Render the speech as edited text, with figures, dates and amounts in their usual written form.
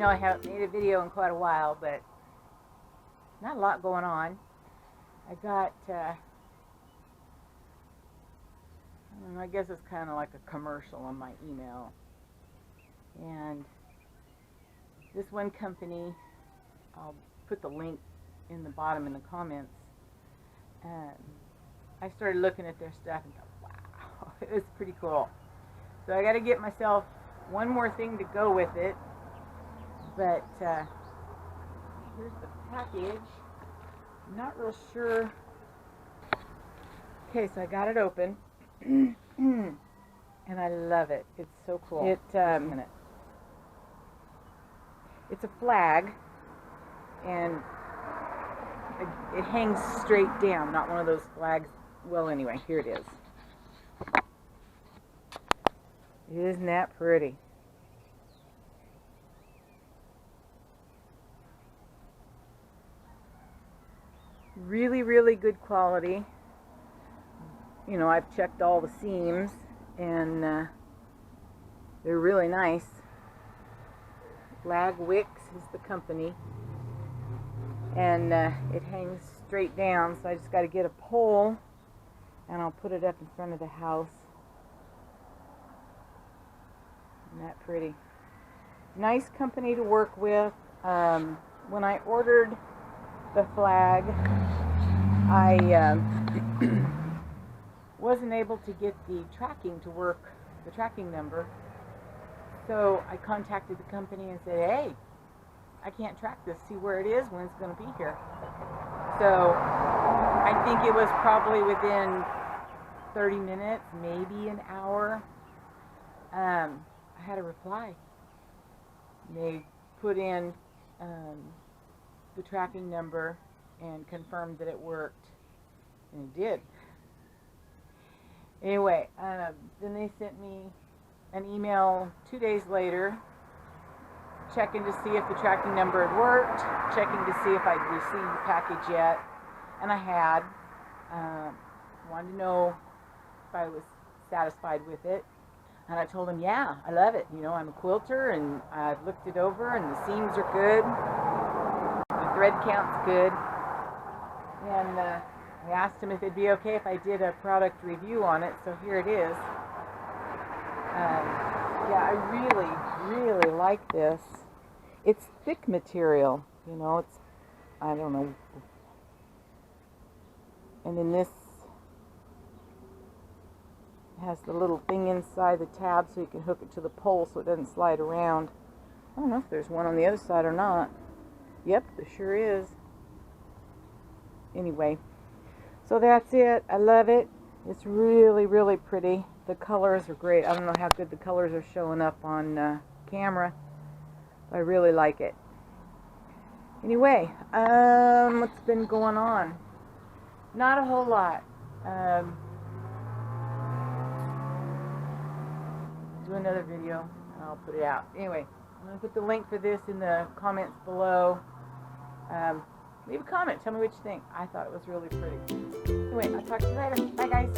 know I haven't made a video in quite a while, but not a lot going on. I got, I don't know, I guess it's kind of like a commercial on my email. And this one company, I'll put the link in the bottom in the comments. I started looking at their stuff and thought, wow, it was pretty cool. So I got to get myself one more thing to go with it. But here's the package. I'm not real sure. Okay, so I got it open. And I love it. It's so cool. It's a flag, and it hangs straight down, not one of those flags. Well, anyway, here it is. Isn't that pretty? Really, really good quality. You know, I've checked all the seams, and they're really nice. Flag Wicks is the company, and it hangs straight down, so I just got to get a pole and I'll put it up in front of the house. Isn't that pretty? Nice company to work with. When I ordered the flag, I wasn't able to get the tracking to work, the tracking number. So I contacted the company and said, hey, I can't track this, see where it is, when it's going to be here. So I think it was probably within 30 minutes, maybe an hour. I had a reply. They put in the tracking number and confirmed that it worked, and it did. Anyway, then they sent me an email 2 days later, checking to see if the tracking number had worked, checking to see if I'd received the package yet, and I had. Wanted to know if I was satisfied with it, and I told them, yeah, I love it. You know, I'm a quilter, and I've looked it over, and the seams are good, the thread count's good, and I asked them if it'd be okay if I did a product review on it, so here it is. Yeah, I really like this. It's thick material, you know, it's, I don't know. And then this has the little thing inside the tab so you can hook it to the pole so it doesn't slide around. I don't know if there's one on the other side or not. Yep, there sure is. Anyway, so that's it. I love it. It's really, really pretty. The colors are great. I don't know how good the colors are showing up on camera. I really like it. Anyway, what's been going on? Not a whole lot. Do another video and I'll put it out. Anyway, I'm going to put the link for this in the comments below. Leave a comment. Tell me what you think. I thought it was really pretty. Anyway, I'll talk to you later. Bye, guys.